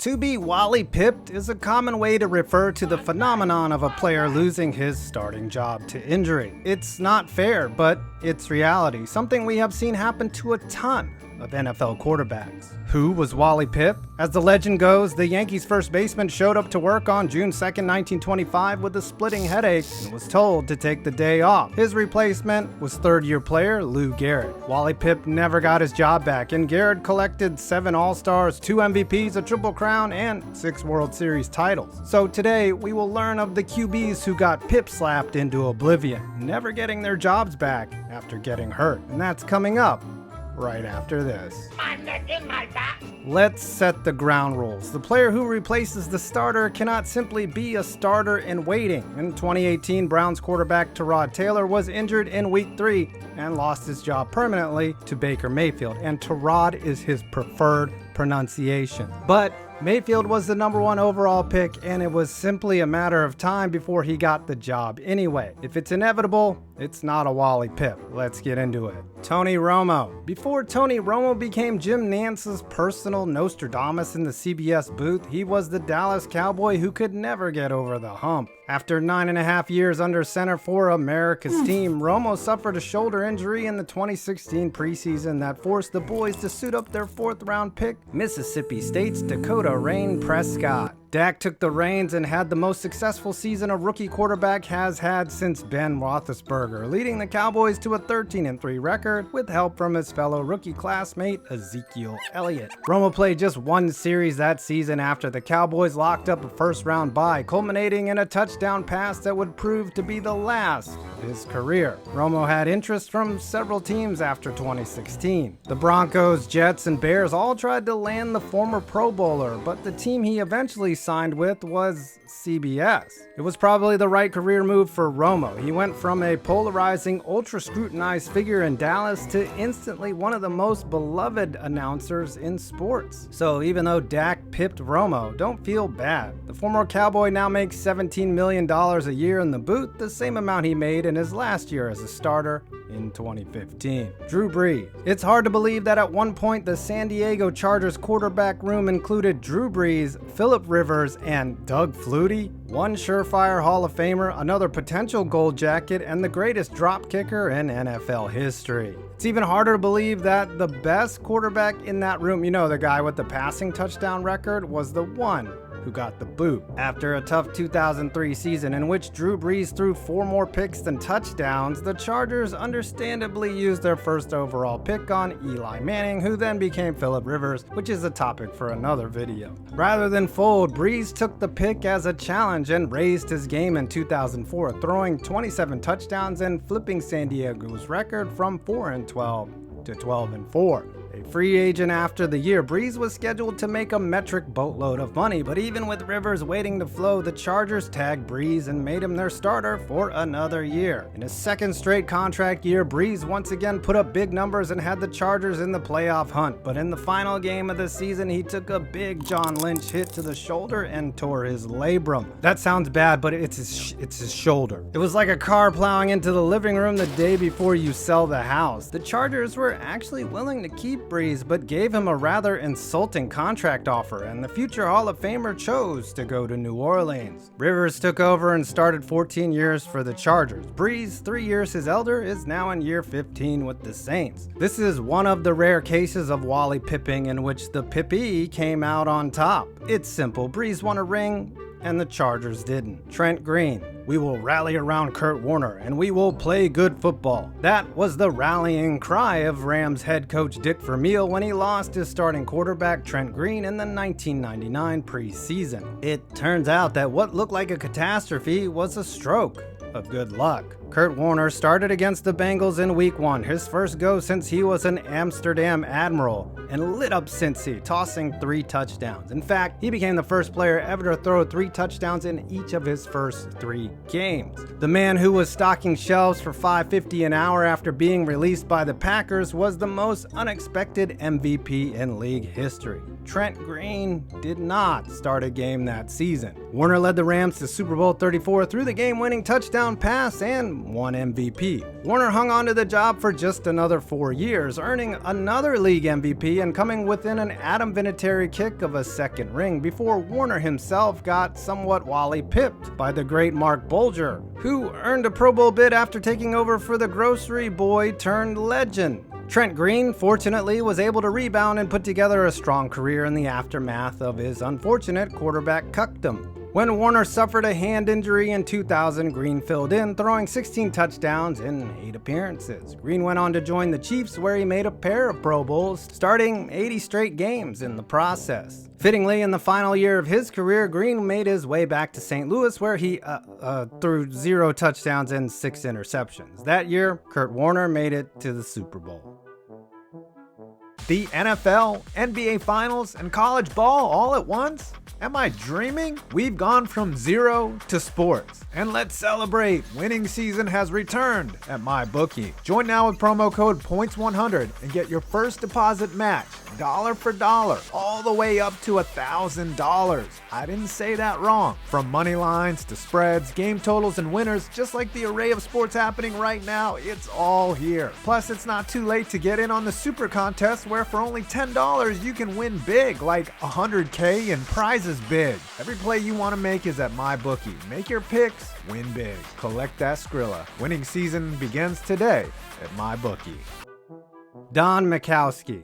To be Wally Pipped is a common way to refer to the phenomenon of a player losing his starting job to injury. It's not fair, but it's reality, something we have seen happen to a ton of NFL quarterbacks. Who was Wally Pipp? As the legend goes, the Yankees first baseman showed up to work on June 2nd, 1925 with a splitting headache and was told to take the day off. His replacement was third-year player Lou Gehrig. Wally Pipp never got his job back, and Gehrig collected 7 All-Stars, 2 MVPs, a Triple Crown, and 6 World Series titles. So today, we will learn of the QBs who got Pipp slapped into oblivion, never getting their jobs back after getting hurt. And that's coming up right after this. My neck and my back. Let's set the ground rules. The player who replaces the starter cannot simply be a starter in waiting. In 2018, Browns quarterback Tyrod Taylor was injured in Week 3 and lost his job permanently to Baker Mayfield, and Tyrod is his preferred pronunciation. But Mayfield was the #1 overall pick, and it was simply a matter of time before he got the job anyway. If it's inevitable, it's not a Wally Pipp. Let's get into it. Tony Romo. Before Tony Romo became Jim Nance's personal Nostradamus in the CBS booth, he was the Dallas Cowboy who could never get over the hump. After 9.5 years under center for America's team, Romo suffered a shoulder injury in the 2016 preseason that forced the boys to suit up their 4th-round pick, Mississippi State's Dakota Rain Prescott. Dak took the reins and had the most successful season a rookie quarterback has had since Ben Roethlisberger, leading the Cowboys to a 13-3 record with help from his fellow rookie classmate Ezekiel Elliott. Romo played just 1 series that season after the Cowboys locked up a first-round bye, culminating in a touchdown pass that would prove to be the last of his career. Romo had interest from several teams after 2016. The Broncos, Jets, and Bears all tried to land the former Pro Bowler, but the team he eventually signed with was CBS. It was probably the right career move for Romo. He went from a polarizing, ultra-scrutinized figure in Dallas to instantly one of the most beloved announcers in sports. So even though Dak pipped Romo, don't feel bad. The former Cowboy now makes $17 million a year in the booth, the same amount he made in his last year as a starter in 2015. Drew Brees. It's hard to believe that at one point the San Diego Chargers quarterback room included Drew Brees, Phillip Rivers, and Doug Flutie, one surefire Hall of Famer, another potential gold jacket, and the greatest drop kicker in NFL history. It's even harder to believe that the best quarterback in that room, you know, the guy with the passing touchdown record, was the one who got the boot. After a tough 2003 season in which Drew Brees threw 4 more picks than touchdowns, the Chargers understandably used their first overall pick on Eli Manning, who then became Phillip Rivers, which is a topic for another video. Rather than fold, Brees took the pick as a challenge and raised his game in 2004, throwing 27 touchdowns and flipping San Diego's record from 4-12 to 12-4. A free agent after the year, Brees was scheduled to make a metric boatload of money, but even with Rivers waiting to flow, the Chargers tagged Brees and made him their starter for another year. In his 2nd straight contract year, Brees once again put up big numbers and had the Chargers in the playoff hunt, but in the final game of the season, he took a big John Lynch hit to the shoulder and tore his labrum. That sounds bad, but it's his shoulder. It was like a car plowing into the living room the day before you sell the house. The Chargers were actually willing to keep Brees, but gave him a rather insulting contract offer, and the future Hall of Famer chose to go to New Orleans. Rivers took over and started 14 years for the Chargers. Brees, 3 years his elder, is now in year 15 with the Saints. This is one of the rare cases of Wally Pipping in which the Pippee came out on top. It's simple. Brees won a ring, and the Chargers didn't. Trent Green. We will rally around Kurt Warner, and we will play good football. That was the rallying cry of Rams head coach Dick Vermeil when he lost his starting quarterback Trent Green in the 1999 preseason. It turns out that what looked like a catastrophe was a stroke of good luck. Kurt Warner started against the Bengals in Week 1, his first go since he was an Amsterdam Admiral, and lit up Cincy, tossing 3 touchdowns. In fact, he became the first player ever to throw 3 touchdowns in each of his first 3 games. The man who was stocking shelves for $5.50 an hour after being released by the Packers was the most unexpected MVP in league history. Trent Green did not start a game that season. Warner led the Rams to Super Bowl 34 through the game-winning touchdown pass and won MVP. Warner hung on to the job for just another 4 years, earning another league MVP and coming within an Adam Vinatieri kick of a second ring before Warner himself got somewhat Wally Pipped by the great Mark Bulger, who earned a Pro Bowl bid after taking over for the grocery boy turned legend. Trent Green, fortunately, was able to rebound and put together a strong career in the aftermath of his unfortunate quarterback cuckdom. When Warner suffered a hand injury in 2000, Green filled in, throwing 16 touchdowns in 8 appearances. Green went on to join the Chiefs, where he made a pair of Pro Bowls, starting 80 straight games in the process. Fittingly, in the final year of his career, Green made his way back to St. Louis, where he threw 0 touchdowns and 6 interceptions. That year, Kurt Warner made it to the Super Bowl. The NFL, NBA Finals, and college ball all at once? Am I dreaming? We've gone from zero to sports. And let's celebrate! Winning season has returned at MyBookie. Join now with promo code POINTS100 and get your first deposit match, dollar for dollar, all the way up to $1,000. I didn't say that wrong. From money lines to spreads, game totals, and winners, just like the array of sports happening right now, it's all here. Plus, it's not too late to get in on the Super Contest, where for only $10 you can win big, like $100K and prizes big. Every play you want to make is at MyBookie. Make your picks, win big. Collect that Skrilla. Winning season begins today at MyBookie. Don Majkowski.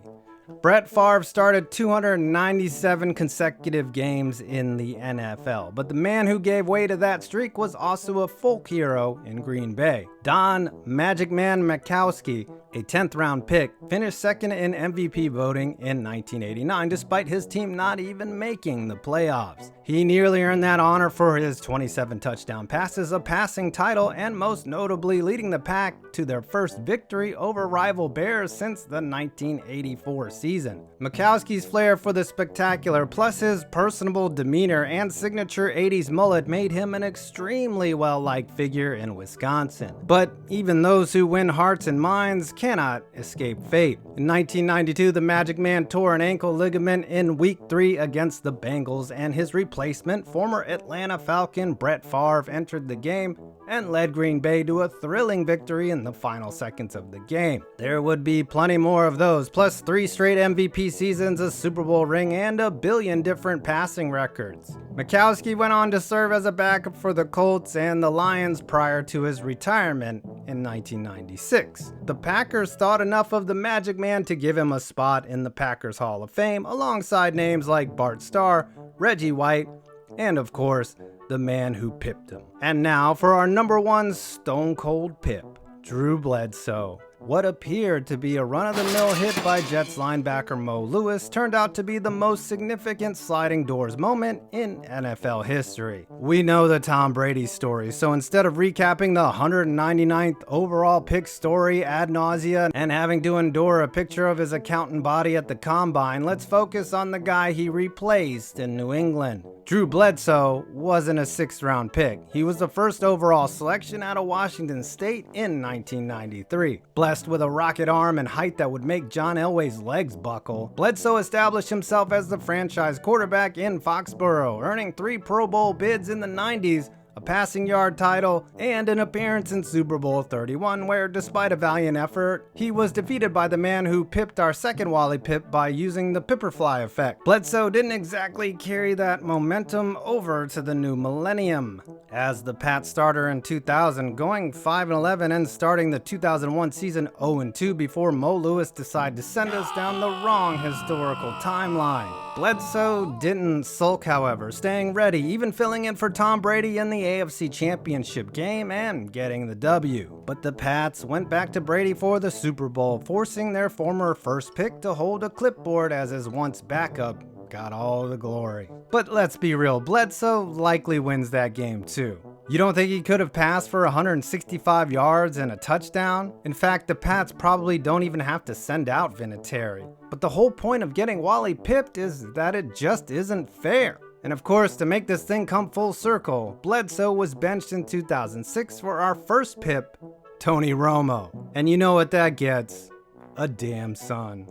Brett Favre started 297 consecutive games in the NFL, but the man who gave way to that streak was also a folk hero in Green Bay. Don Magic Man Majkowski, a 10th round pick, finished second in MVP voting in 1989 despite his team not even making the playoffs. He nearly earned that honor for his 27 touchdown passes, a passing title, and most notably leading the Pack to their first victory over rival Bears since the 1984 season. Majkowski's flair for the spectacular, plus his personable demeanor and signature 80s mullet, made him an extremely well-liked figure in Wisconsin. But even those who win hearts and minds cannot escape fate. In 1992, the Magic Man tore an ankle ligament in Week 3 against the Bengals, and his replacement, former Atlanta Falcon Brett Favre, entered the game and led Green Bay to a thrilling victory in the final seconds of the game. There would be plenty more of those, plus 3 straight MVP seasons, a Super Bowl ring, and a billion different passing records. Majkowski went on to serve as a backup for the Colts and the Lions prior to his retirement in 1996. The Packers thought enough of the Magic Man to give him a spot in the Packers Hall of Fame, alongside names like Bart Starr, Reggie White, and of course, the man who pipped him. And now for our number 1 Stone Cold Pip, Drew Bledsoe. What appeared to be a run-of-the-mill hit by Jets linebacker Mo Lewis turned out to be the most significant sliding doors moment in NFL history. We know the Tom Brady story, so instead of recapping the 199th overall pick story ad nausea and having to endure a picture of his accountant body at the combine, let's focus on the guy he replaced in New England. Drew Bledsoe wasn't a 6th round pick. He was the first overall selection out of Washington State in 1993. Blessed with a rocket arm and height that would make John Elway's legs buckle, Bledsoe established himself as the franchise quarterback in Foxborough, earning 3 Pro Bowl bids in the 90s, a passing yard title, and an appearance in Super Bowl 31, where, despite a valiant effort, he was defeated by the man who pipped our second Wally Pipp by using the Pipperfly effect. Bledsoe didn't exactly carry that momentum over to the new millennium. As the Pats starter in 2000, going 5-11 and starting the 2001 season 0-2 before Mo Lewis decided to send us down the wrong historical timeline. Bledsoe didn't sulk, however, staying ready, even filling in for Tom Brady in the AFC Championship game and getting the W. But the Pats went back to Brady for the Super Bowl, forcing their former first pick to hold a clipboard as his once backup got all the glory. But let's be real, Bledsoe likely wins that game too. You don't think he could have passed for 165 yards and a touchdown? In fact, the Pats probably don't even have to send out Vinatieri. But the whole point of getting Wally pipped is that it just isn't fair. And of course, to make this thing come full circle, Bledsoe was benched in 2006 for our first Pip, Tony Romo. And you know what that gets? A damn son.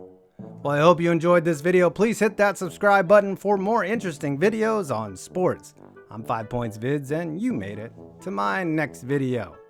Well, I hope you enjoyed this video. Please hit that subscribe button for more interesting videos on sports. I'm 5 Points Vids, and you made it to my next video.